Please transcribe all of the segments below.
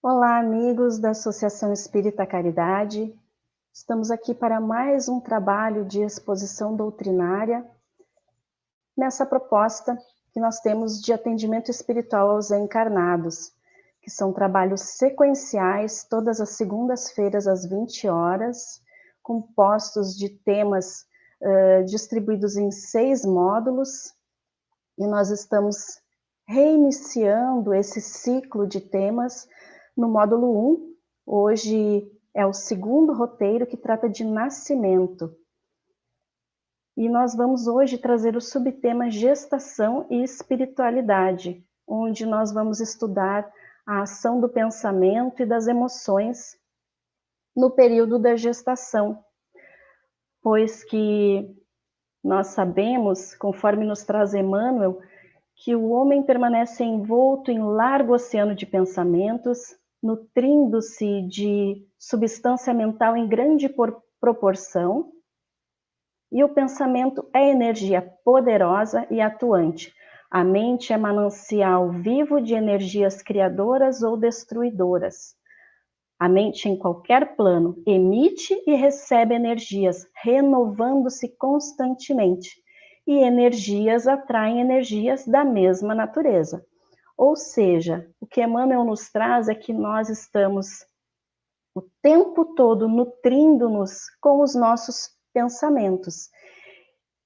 Olá, amigos da Associação Espírita Caridade. Estamos aqui para mais um trabalho de exposição doutrinária nessa proposta que nós temos de atendimento espiritual aos encarnados, que são trabalhos sequenciais, todas as segundas-feiras às 20 horas, compostos de temas distribuídos em 6 módulos, e nós estamos reiniciando esse ciclo de temas no módulo 1, hoje é o segundo roteiro que trata de nascimento. E nós vamos hoje trazer o subtema gestação e espiritualidade, onde nós vamos estudar a ação do pensamento e das emoções no período da gestação, pois que nós sabemos, conforme nos traz Emmanuel, que o homem permanece envolto em largo oceano de pensamentos, nutrindo-se de substância mental em grande proporção, e o pensamento é energia poderosa e atuante. A mente é manancial vivo de energias criadoras ou destruidoras. A mente, em qualquer plano, emite e recebe energias, renovando-se constantemente. E energias atraem energias da mesma natureza. Ou seja, o que Emmanuel nos traz é que nós estamos o tempo todo nutrindo-nos com os nossos pensamentos.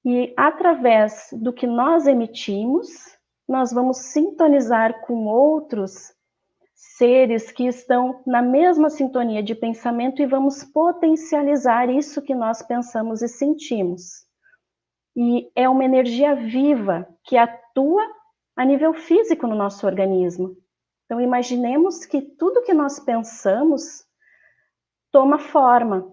E através do que nós emitimos, nós vamos sintonizar com outros seres que estão na mesma sintonia de pensamento e vamos potencializar isso que nós pensamos e sentimos. E é uma energia viva que atua a nível físico no nosso organismo. Então, imaginemos que tudo que nós pensamos toma forma.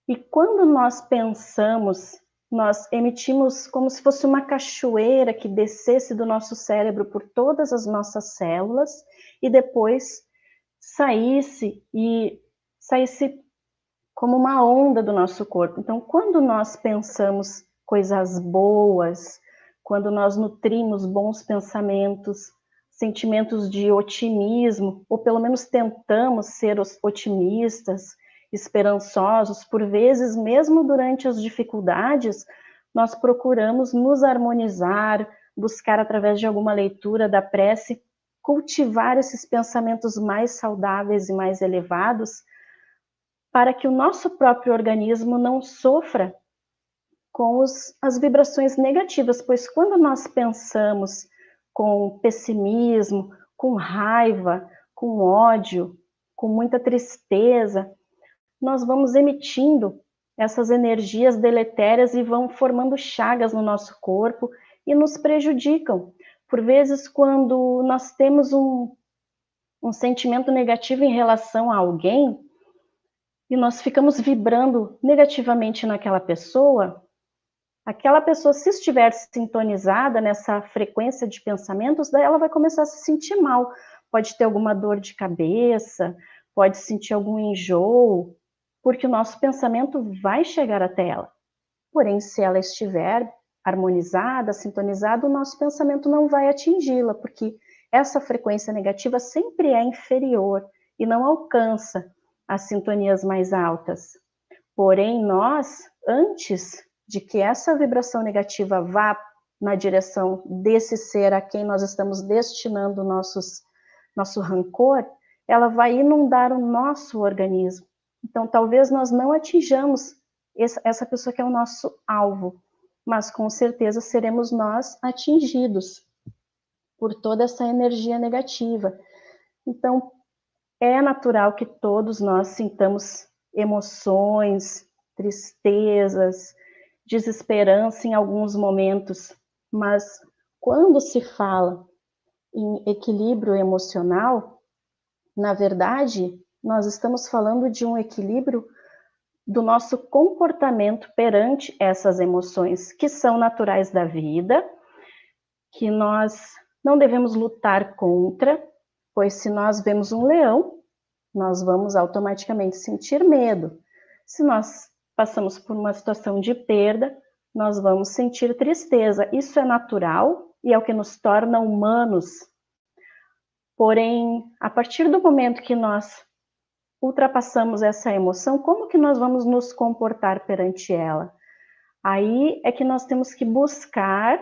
E quando nós pensamos, nós emitimos como se fosse uma cachoeira que descesse do nosso cérebro por todas as nossas células e depois saísse como uma onda do nosso corpo. Então, quando nós pensamos coisas boas, quando nós nutrimos bons pensamentos, sentimentos de otimismo, ou pelo menos tentamos ser otimistas, esperançosos, por vezes, mesmo durante as dificuldades, nós procuramos nos harmonizar, buscar através de alguma leitura da prece, cultivar esses pensamentos mais saudáveis e mais elevados, para que o nosso próprio organismo não sofra com as vibrações negativas, pois quando nós pensamos com pessimismo, com raiva, com ódio, com muita tristeza, nós vamos emitindo essas energias deletérias e vão formando chagas no nosso corpo e nos prejudicam. Por vezes, quando nós temos um sentimento negativo em relação a alguém, e nós ficamos vibrando negativamente naquela pessoa, se estiver sintonizada nessa frequência de pensamentos, daí ela vai começar a se sentir mal. Pode ter alguma dor de cabeça, pode sentir algum enjoo, porque o nosso pensamento vai chegar até ela. Porém, se ela estiver harmonizada, sintonizada, o nosso pensamento não vai atingi-la, porque essa frequência negativa sempre é inferior e não alcança as sintonias mais altas. Porém, nós, antes de que essa vibração negativa vá na direção desse ser a quem nós estamos destinando nosso rancor, ela vai inundar o nosso organismo. Então, talvez nós não atinjamos essa pessoa que é o nosso alvo, mas com certeza seremos nós atingidos por toda essa energia negativa. Então, é natural que todos nós sintamos emoções, tristezas, desesperança em alguns momentos, mas quando se fala em equilíbrio emocional, na verdade, nós estamos falando de um equilíbrio do nosso comportamento perante essas emoções, que são naturais da vida, que nós não devemos lutar contra, pois se nós vemos um leão, nós vamos automaticamente sentir medo. Se nós passamos por uma situação de perda, nós vamos sentir tristeza. Isso é natural e é o que nos torna humanos. Porém, a partir do momento que nós ultrapassamos essa emoção, como que nós vamos nos comportar perante ela? Aí é que nós temos que buscar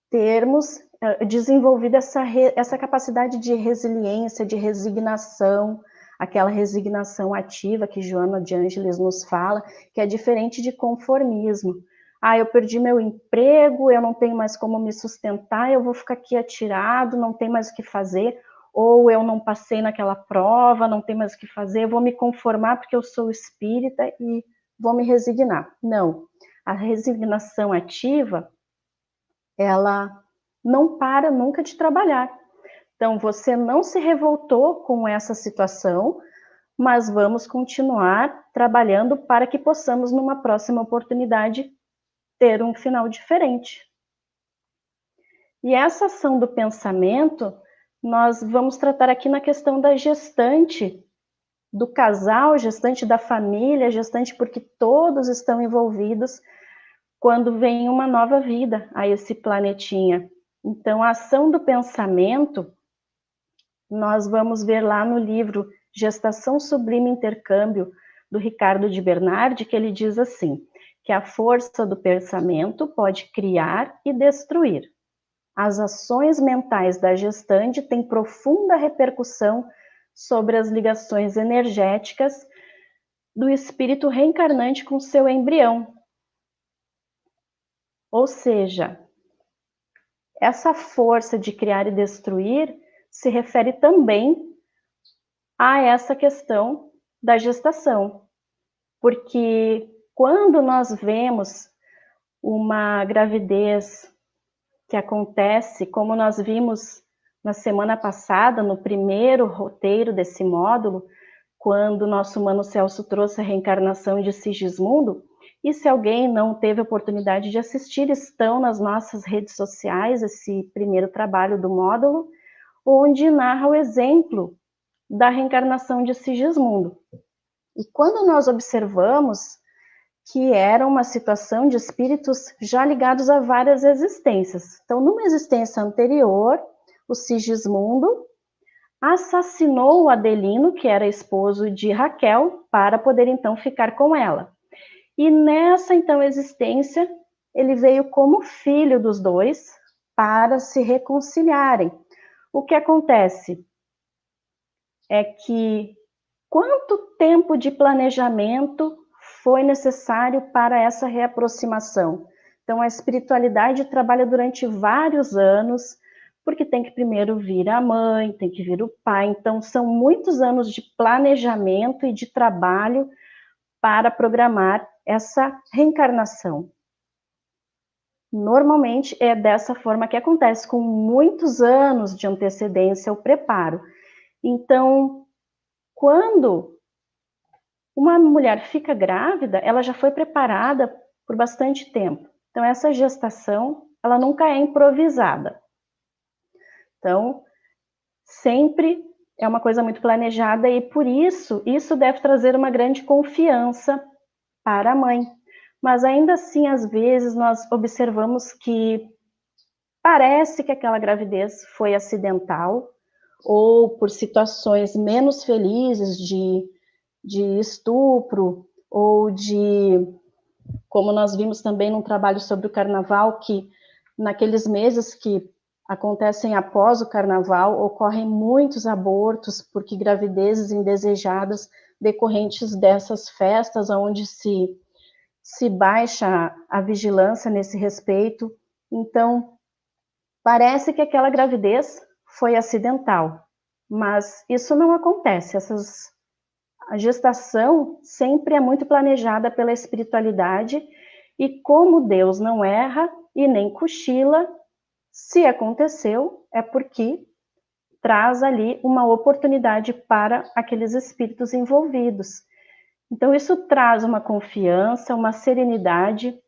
termos desenvolvido essa capacidade de resiliência, de resignação, aquela resignação ativa que Joana de Ângeles nos fala, que é diferente de conformismo. Ah, eu perdi meu emprego, eu não tenho mais como me sustentar, eu vou ficar aqui atirado, não tem mais o que fazer, ou eu não passei naquela prova, não tem mais o que fazer, eu vou me conformar porque eu sou espírita e vou me resignar. Não, a resignação ativa, ela não para nunca de trabalhar. Então, você não se revoltou com essa situação, mas vamos continuar trabalhando para que possamos, numa próxima oportunidade, ter um final diferente. E essa ação do pensamento, nós vamos tratar aqui na questão da gestante, do casal, gestante da família, gestante porque todos estão envolvidos quando vem uma nova vida a esse planetinha. Então, a ação do pensamento, nós vamos ver lá no livro Gestação Sublime Intercâmbio, do Ricardo de Bernardi, que ele diz assim, que a força do pensamento pode criar e destruir. As ações mentais da gestante têm profunda repercussão sobre as ligações energéticas do espírito reencarnante com seu embrião. Ou seja, essa força de criar e destruir se refere também a essa questão da gestação. Porque quando nós vemos uma gravidez que acontece, como nós vimos na semana passada, no primeiro roteiro desse módulo, quando o nosso Mano Celso trouxe a reencarnação de Sigismundo, e se alguém não teve oportunidade de assistir, estão nas nossas redes sociais, esse primeiro trabalho do módulo, onde narra o exemplo da reencarnação de Sigismundo. E quando nós observamos que era uma situação de espíritos já ligados a várias existências. Então, numa existência anterior, o Sigismundo assassinou o Adelino, que era esposo de Raquel, para poder então ficar com ela. E nessa então existência, ele veio como filho dos dois para se reconciliarem. O que acontece é que quanto tempo de planejamento foi necessário para essa reaproximação? Então, a espiritualidade trabalha durante vários anos, porque tem que primeiro vir a mãe, tem que vir o pai. Então, são muitos anos de planejamento e de trabalho para programar essa reencarnação. Normalmente é dessa forma que acontece, com muitos anos de antecedência, o preparo. Então, quando uma mulher fica grávida, ela já foi preparada por bastante tempo. Então, essa gestação, ela nunca é improvisada. Então, sempre é uma coisa muito planejada e, por isso deve trazer uma grande confiança para a mãe. Mas, ainda assim, às vezes, nós observamos que parece que aquela gravidez foi acidental ou por situações menos felizes de estupro, ou de, como nós vimos também num trabalho sobre o carnaval, que naqueles meses que acontecem após o carnaval, ocorrem muitos abortos, porque gravidezes indesejadas decorrentes dessas festas, onde se baixa a vigilância nesse respeito. Então, parece que aquela gravidez foi acidental, mas isso não acontece. A gestação sempre é muito planejada pela espiritualidade e como Deus não erra e nem cochila, se aconteceu é porque traz ali uma oportunidade para aqueles espíritos envolvidos. Então isso traz uma confiança, uma serenidade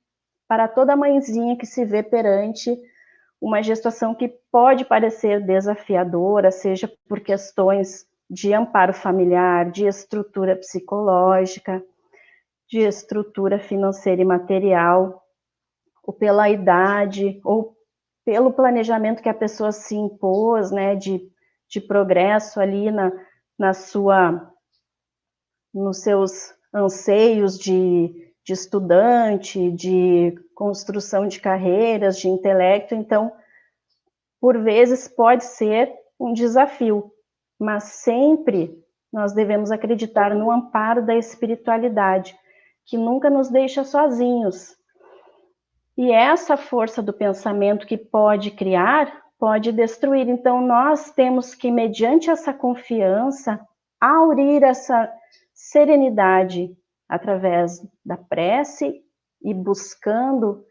para toda mãezinha que se vê perante uma gestação que pode parecer desafiadora, seja por questões de amparo familiar, de estrutura psicológica, de estrutura financeira e material, ou pela idade, ou pelo planejamento que a pessoa se impôs, né, de de progresso ali nos seus anseios de estudante, de construção de carreiras, de intelecto. Então, por vezes pode ser um desafio, mas sempre nós devemos acreditar no amparo da espiritualidade, que nunca nos deixa sozinhos. E essa força do pensamento que pode criar, pode destruir. Então, nós temos que, mediante essa confiança, aurir essa serenidade através da prece e buscando,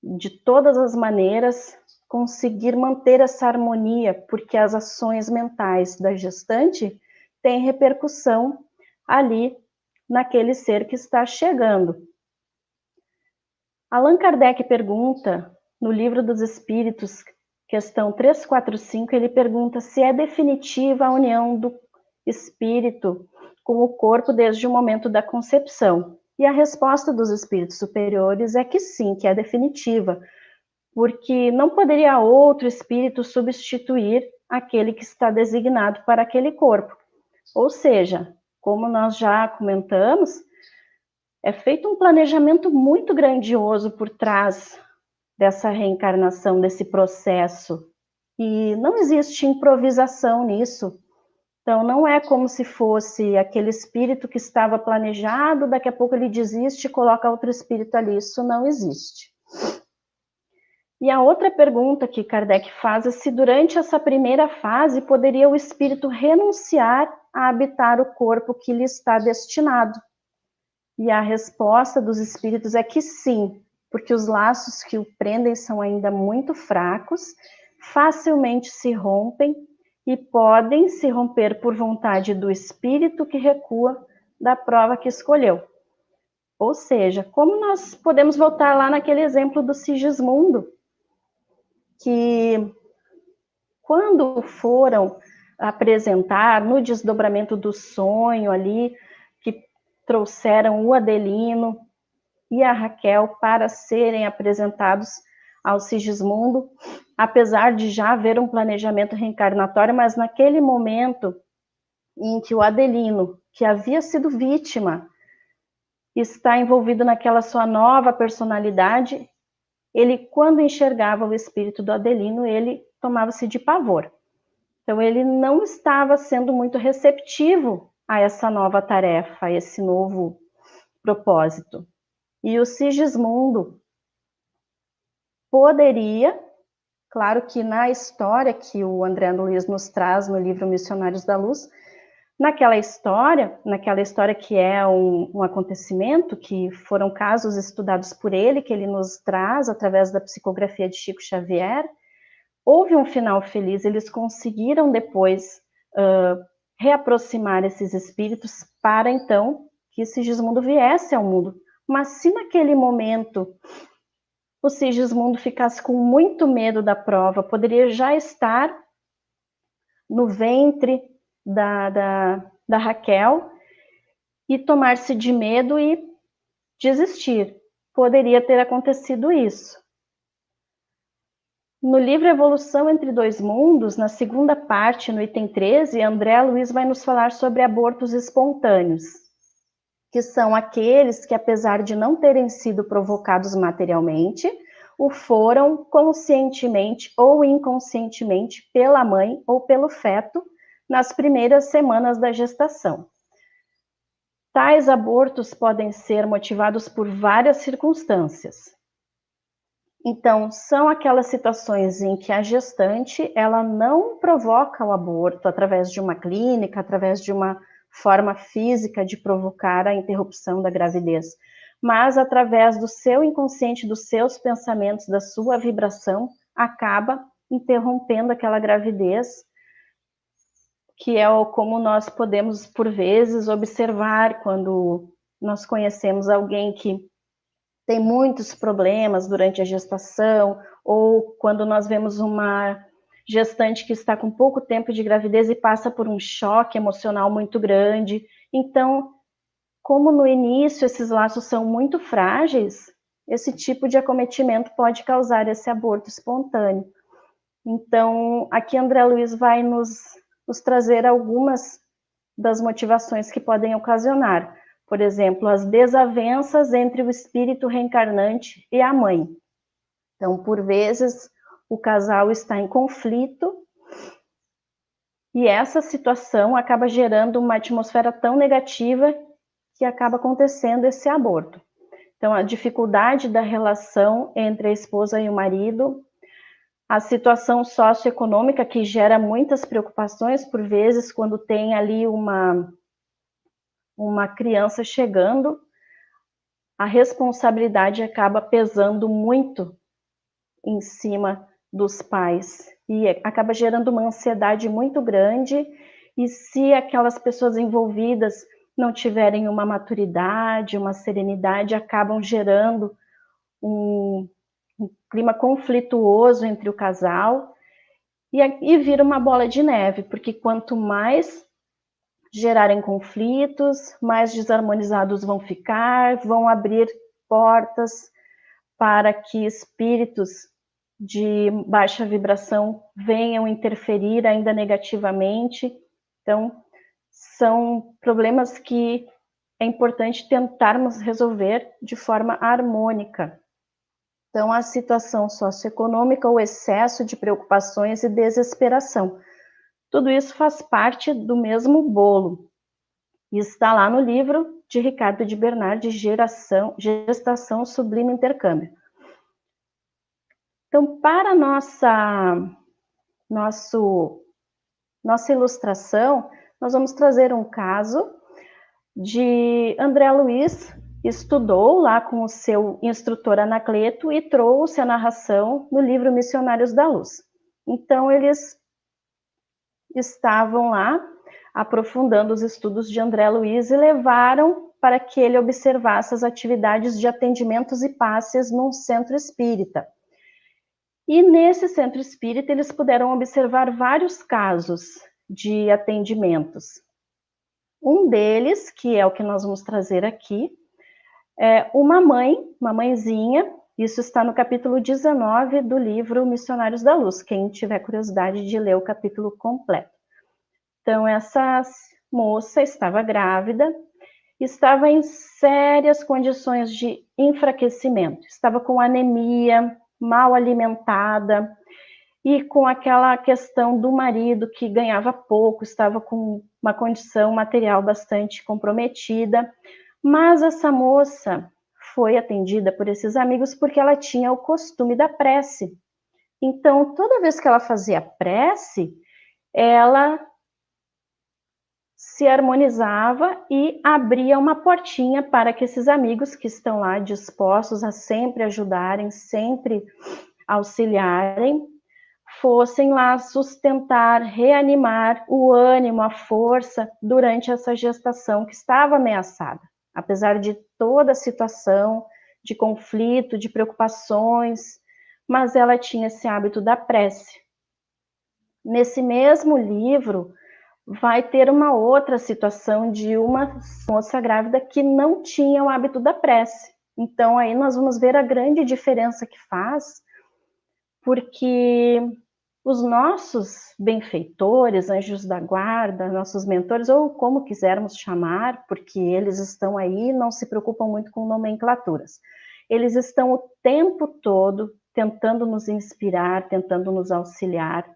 de todas as maneiras, conseguir manter essa harmonia, porque as ações mentais da gestante têm repercussão ali naquele ser que está chegando. Allan Kardec pergunta, no Livro dos Espíritos, questão 345, ele pergunta se é definitiva a união do espírito com o corpo desde o momento da concepção. E a resposta dos espíritos superiores é que sim, que é definitiva, porque não poderia outro espírito substituir aquele que está designado para aquele corpo. Ou seja, como nós já comentamos, é feito um planejamento muito grandioso por trás dessa reencarnação, desse processo. E não existe improvisação nisso. Então, não é como se fosse aquele espírito que estava planejado, daqui a pouco ele desiste e coloca outro espírito ali. Isso não existe. E a outra pergunta que Kardec faz é se durante essa primeira fase poderia o espírito renunciar a habitar o corpo que lhe está destinado. E a resposta dos espíritos é que sim, porque os laços que o prendem são ainda muito fracos, facilmente se rompem e podem se romper por vontade do espírito que recua da prova que escolheu. Ou seja, como nós podemos voltar lá naquele exemplo do Sigismundo, que quando foram apresentar no desdobramento do sonho ali, que trouxeram o Adelino e a Raquel para serem apresentados ao Sigismundo, apesar de já haver um planejamento reencarnatório, mas naquele momento em que o Adelino, que havia sido vítima, está envolvido naquela sua nova personalidade, ele, quando enxergava o espírito do Adelino, ele tomava-se de pavor. Então, ele não estava sendo muito receptivo a essa nova tarefa, a esse novo propósito. E o Sigismundo poderia, claro que na história que o André Luiz nos traz no livro Missionários da Luz, naquela história que é um acontecimento, que foram casos estudados por ele, que ele nos traz através da psicografia de Chico Xavier, houve um final feliz, eles conseguiram depois reaproximar esses espíritos para então que Sigismundo viesse ao mundo. Mas se naquele momento o Sigismundo ficasse com muito medo da prova, poderia já estar no ventre da Raquel e tomar-se de medo e desistir. Poderia ter acontecido isso. No livro Evolução entre Dois Mundos, na segunda parte, no item 13, André Luiz vai nos falar sobre abortos espontâneos, que são aqueles que, apesar de não terem sido provocados materialmente, o foram conscientemente ou inconscientemente pela mãe ou pelo feto nas primeiras semanas da gestação. Tais abortos podem ser motivados por várias circunstâncias. Então, são aquelas situações em que a gestante, ela não provoca o aborto através de uma clínica, através de uma forma física de provocar a interrupção da gravidez, mas através do seu inconsciente, dos seus pensamentos, da sua vibração, acaba interrompendo aquela gravidez, que é como nós podemos, por vezes, observar quando nós conhecemos alguém que tem muitos problemas durante a gestação, ou quando nós vemos uma gestante que está com pouco tempo de gravidez e passa por um choque emocional muito grande. Então, como no início esses laços são muito frágeis, esse tipo de acometimento pode causar esse aborto espontâneo. Então, aqui André Luiz vai nos nos trazer algumas das motivações que podem ocasionar. Por exemplo, as desavenças entre o espírito reencarnante e a mãe. Então, por vezes, o casal está em conflito e essa situação acaba gerando uma atmosfera tão negativa que acaba acontecendo esse aborto. Então, a dificuldade da relação entre a esposa e o marido, a situação socioeconômica que gera muitas preocupações, por vezes, quando tem ali uma criança chegando, a responsabilidade acaba pesando muito em cima dos pais e acaba gerando uma ansiedade muito grande, e se aquelas pessoas envolvidas não tiverem uma maturidade, uma serenidade, acabam gerando um clima conflituoso entre o casal e vira uma bola de neve, porque quanto mais gerarem conflitos, mais desarmonizados vão ficar, vão abrir portas para que espíritos de baixa vibração venham interferir ainda negativamente. Então, são problemas que é importante tentarmos resolver de forma harmônica. Então, a situação socioeconômica, o excesso de preocupações e desesperação. Tudo isso faz parte do mesmo bolo. E está lá no livro de Ricardo de Bernard, Gestação Sublime Intercâmbio. Então, para nossa ilustração, nós vamos trazer um caso de André Luiz, estudou lá com o seu instrutor Anacleto e trouxe a narração no livro Missionários da Luz. Então, eles estavam lá aprofundando os estudos de André Luiz e levaram para que ele observasse as atividades de atendimentos e passes num centro espírita. E nesse centro espírita eles puderam observar vários casos de atendimentos. Um deles, que é o que nós vamos trazer aqui, é uma mãezinha, isso está no capítulo 19 do livro Missionários da Luz, quem tiver curiosidade de ler o capítulo completo. Então, essa moça estava grávida, estava em sérias condições de enfraquecimento, estava com anemia, mal alimentada, e com aquela questão do marido que ganhava pouco, estava com uma condição material bastante comprometida, mas essa moça foi atendida por esses amigos porque ela tinha o costume da prece. Então, toda vez que ela fazia prece, ela se harmonizava e abria uma portinha para que esses amigos que estão lá dispostos a sempre ajudarem, sempre auxiliarem, fossem lá sustentar, reanimar o ânimo, a força durante essa gestação que estava ameaçada. Apesar de toda a situação de conflito, de preocupações, mas ela tinha esse hábito da prece. Nesse mesmo livro, vai ter uma outra situação de uma moça grávida que não tinha o hábito da prece. Então, aí nós vamos ver a grande diferença que faz, porque os nossos benfeitores, anjos da guarda, nossos mentores, ou como quisermos chamar, porque eles estão aí, não se preocupam muito com nomenclaturas. Eles estão o tempo todo tentando nos inspirar, tentando nos auxiliar.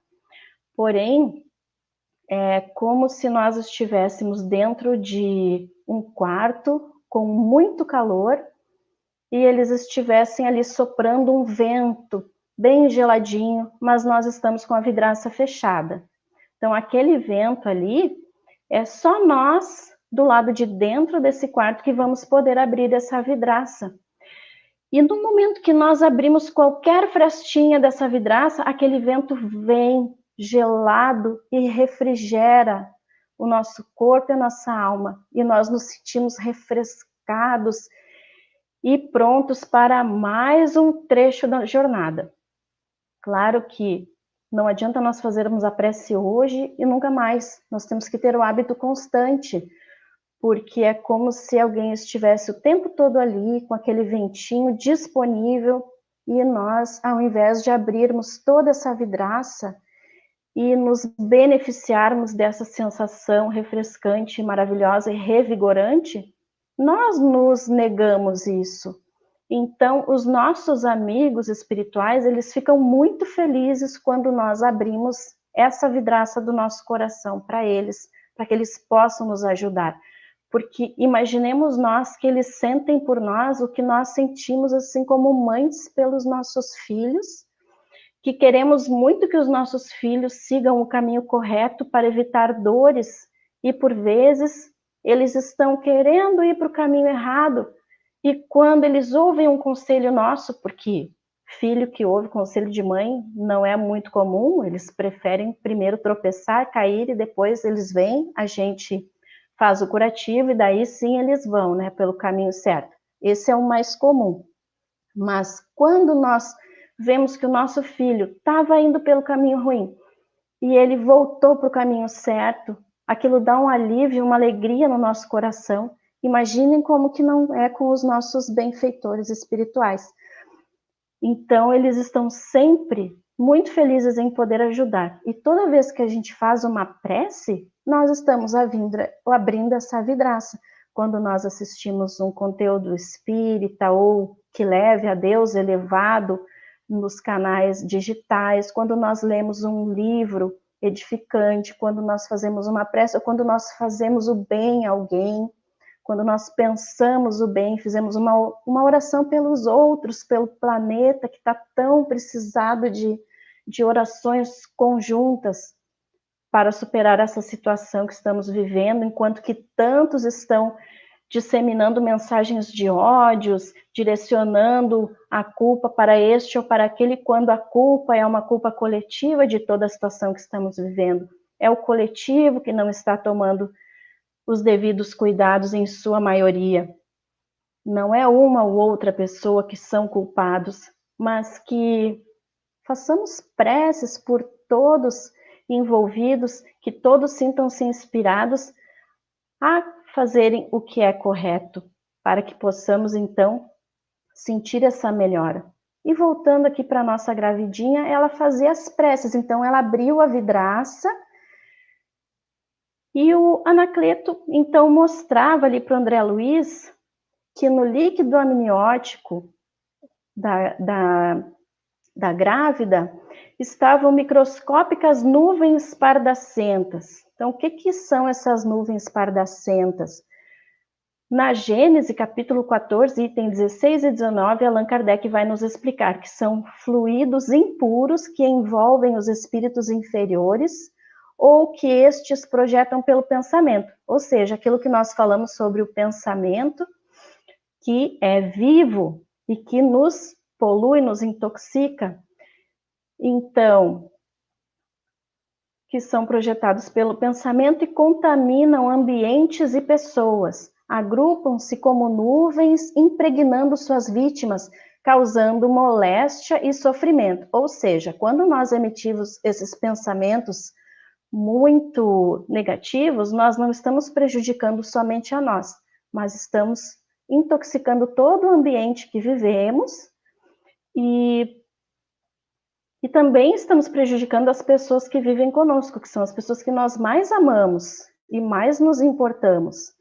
Porém, é como se nós estivéssemos dentro de um quarto com muito calor e eles estivessem ali soprando um vento bem geladinho, mas nós estamos com a vidraça fechada. Então, aquele vento ali, é só nós, do lado de dentro desse quarto, que vamos poder abrir essa vidraça. E no momento que nós abrimos qualquer frestinha dessa vidraça, aquele vento vem gelado e refrigera o nosso corpo e a nossa alma. E nós nos sentimos refrescados e prontos para mais um trecho da jornada. Claro que não adianta nós fazermos a prece hoje e nunca mais. Nós temos que ter o hábito constante, porque é como se alguém estivesse o tempo todo ali, com aquele ventinho disponível, e nós, ao invés de abrirmos toda essa vidraça e nos beneficiarmos dessa sensação refrescante, maravilhosa e revigorante, nós nos negamos isso. Então, os nossos amigos espirituais, eles ficam muito felizes quando nós abrimos essa vidraça do nosso coração para eles, para que eles possam nos ajudar. Porque imaginemos nós que eles sentem por nós o que nós sentimos, assim como mães pelos nossos filhos, que queremos muito que os nossos filhos sigam o caminho correto para evitar dores, e por vezes eles estão querendo ir para o caminho errado, e quando eles ouvem um conselho nosso, porque filho que ouve conselho de mãe não é muito comum, eles preferem primeiro tropeçar, cair, e depois eles vêm, a gente faz o curativo, e daí sim eles vão, né, pelo caminho certo. Esse é o mais comum. Mas quando nós vemos que o nosso filho estava indo pelo caminho ruim e ele voltou para o caminho certo, aquilo dá um alívio, uma alegria no nosso coração. Imaginem como que não é com os nossos benfeitores espirituais. Então, eles estão sempre muito felizes em poder ajudar. E toda vez que a gente faz uma prece, nós estamos abrindo essa vidraça. Quando nós assistimos um conteúdo espírita ou que leve a Deus elevado nos canais digitais, quando nós lemos um livro edificante, quando nós fazemos uma prece, ou quando nós fazemos o bem a alguém, quando nós pensamos o bem, fizemos uma oração pelos outros, pelo planeta que está tão precisado de orações conjuntas para superar essa situação que estamos vivendo, enquanto que tantos estão disseminando mensagens de ódios, direcionando a culpa para este ou para aquele, quando a culpa é uma culpa coletiva de toda a situação que estamos vivendo. É o coletivo que não está tomando os devidos cuidados em sua maioria. Não é uma ou outra pessoa que são culpados, mas que façamos preces por todos envolvidos, que todos sintam-se inspirados a fazerem o que é correto, para que possamos então sentir essa melhora. E voltando aqui para a nossa gravidinha, ela fazia as preces, então ela abriu a vidraça. E o Anacleto, então, mostrava ali para o André Luiz que no líquido amniótico da grávida estavam microscópicas nuvens pardacentas. Então, o que são essas nuvens pardacentas? Na Gênese, capítulo 14, item 16 e 19, Allan Kardec vai nos explicar que são fluidos impuros que envolvem os espíritos inferiores, ou que estes projetam pelo pensamento, ou seja, aquilo que nós falamos sobre o pensamento, que é vivo e que nos polui, nos intoxica. Então, que são projetados pelo pensamento e contaminam ambientes e pessoas, agrupam-se como nuvens, impregnando suas vítimas, causando moléstia e sofrimento. Ou seja, quando nós emitimos esses pensamentos muito negativos, nós não estamos prejudicando somente a nós, mas estamos intoxicando todo o ambiente que vivemos e também estamos prejudicando as pessoas que vivem conosco, que são as pessoas que nós mais amamos e mais nos importamos.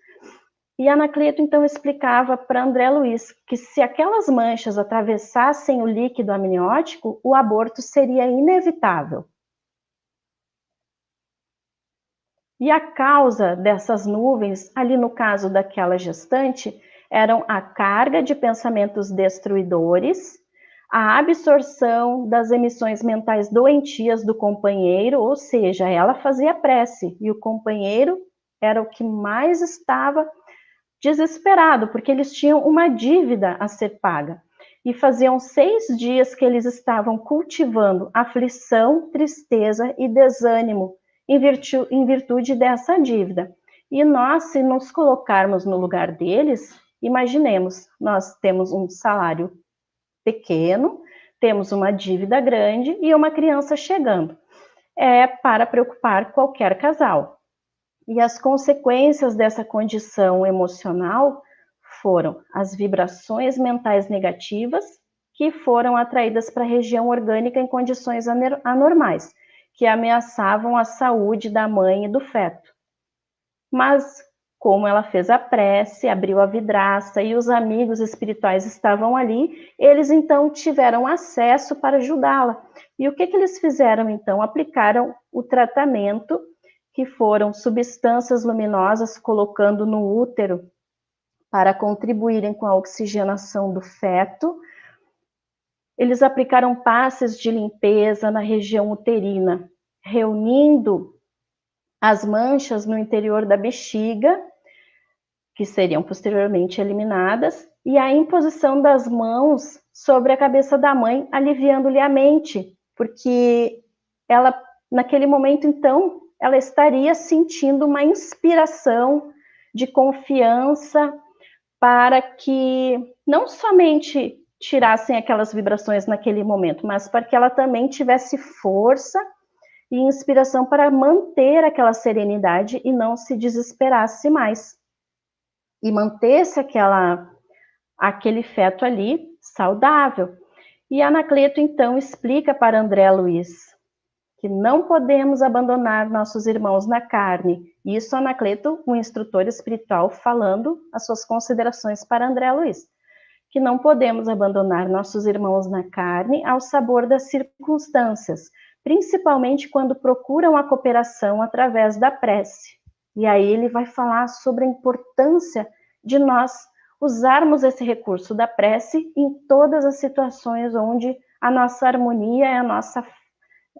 E Anacleto então explicava para André Luiz que se aquelas manchas atravessassem o líquido amniótico, o aborto seria inevitável. E a causa dessas nuvens, ali no caso daquela gestante, eram a carga de pensamentos destruidores, a absorção das emissões mentais doentias do companheiro, ou seja, ela fazia prece e o companheiro era o que mais estava desesperado, porque eles tinham uma dívida a ser paga. E faziam 6 dias que eles estavam cultivando aflição, tristeza e desânimo, em virtude dessa dívida. E nós, se nos colocarmos no lugar deles, imaginemos, nós temos um salário pequeno, temos uma dívida grande e uma criança chegando. É para preocupar qualquer casal. E as consequências dessa condição emocional foram as vibrações mentais negativas que foram atraídas para a região orgânica em condições anormais. que ameaçavam a saúde da mãe e do feto. Mas, como ela fez a prece, abriu a vidraça e os amigos espirituais estavam ali, eles então tiveram acesso para ajudá-la. E o que eles fizeram então? Aplicaram o tratamento, que foram substâncias luminosas colocando no útero para contribuírem com a oxigenação do feto. Eles aplicaram passes de limpeza na região uterina, reunindo as manchas no interior da bexiga, que seriam posteriormente eliminadas, e a imposição das mãos sobre a cabeça da mãe, aliviando-lhe a mente, porque ela, naquele momento, então, ela estaria sentindo uma inspiração de confiança para que não somente tirassem aquelas vibrações naquele momento, mas para que ela também tivesse força e inspiração para manter aquela serenidade e não se desesperasse mais. E mantesse aquele feto ali saudável. E Anacleto, então, explica para André Luiz que não podemos abandonar nossos irmãos na carne. Isso Anacleto, um instrutor espiritual, falando as suas considerações para André Luiz. Que não podemos abandonar nossos irmãos na carne ao sabor das circunstâncias, principalmente quando procuram a cooperação através da prece. E aí ele vai falar sobre a importância de nós usarmos esse recurso da prece em todas as situações onde a nossa harmonia e a nossa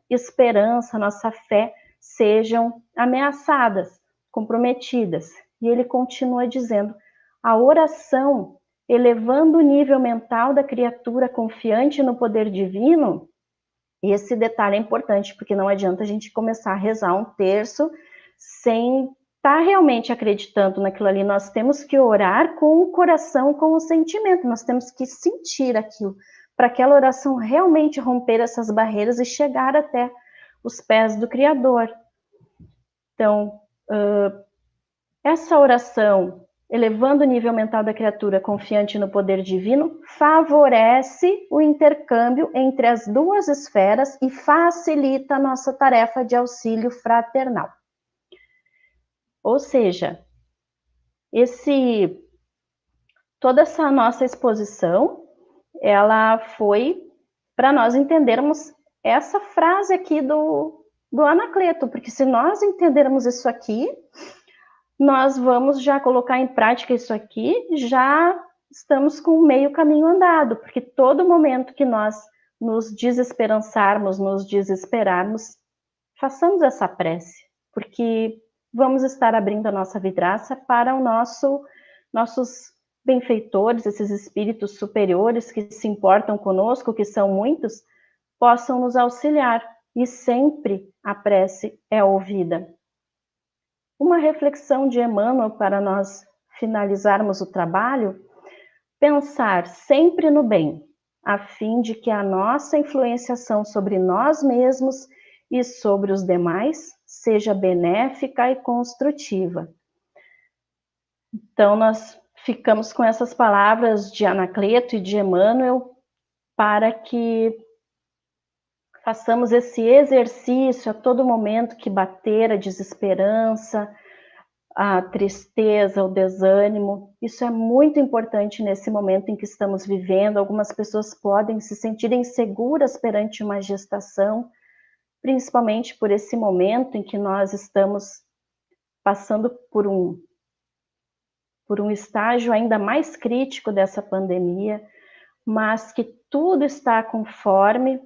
esperança, a nossa fé sejam ameaçadas, comprometidas. E ele continua dizendo: a oração, elevando o nível mental da criatura confiante no poder divino. E esse detalhe é importante, porque não adianta a gente começar a rezar um terço sem estar realmente acreditando naquilo ali. Nós temos que orar com o coração, com o sentimento, nós temos que sentir aquilo, para aquela oração realmente romper essas barreiras e chegar até os pés do Criador. Então, essa oração, elevando o nível mental da criatura confiante no poder divino, favorece o intercâmbio entre as duas esferas e facilita a nossa tarefa de auxílio fraternal. Ou seja, toda essa nossa exposição, ela foi para nós entendermos essa frase aqui do Anacleto, porque se nós entendermos isso aqui, nós vamos já colocar em prática isso aqui, já estamos com meio caminho andado, porque todo momento que nós nos desesperançarmos, nos desesperarmos, façamos essa prece, porque vamos estar abrindo a nossa vidraça para nossos benfeitores, esses espíritos superiores que se importam conosco, que são muitos, possam nos auxiliar, e sempre a prece é ouvida. Uma reflexão de Emmanuel para nós finalizarmos o trabalho: pensar sempre no bem, a fim de que a nossa influenciação sobre nós mesmos e sobre os demais seja benéfica e construtiva. Então, nós ficamos com essas palavras de Anacleto e de Emmanuel para que façamos esse exercício a todo momento que bater a desesperança, a tristeza, o desânimo. Isso é muito importante nesse momento em que estamos vivendo. Algumas pessoas podem se sentir inseguras perante uma gestação, principalmente por esse momento em que nós estamos passando por um estágio ainda mais crítico dessa pandemia, mas que tudo está conforme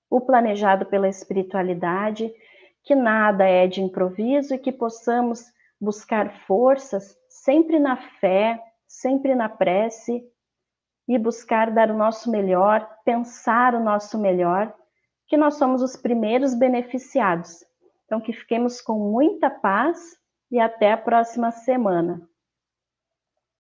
o planejado pela espiritualidade, que nada é de improviso e que possamos buscar forças sempre na fé, sempre na prece e buscar dar o nosso melhor, pensar o nosso melhor, que nós somos os primeiros beneficiados. Então, que fiquemos com muita paz e até a próxima semana.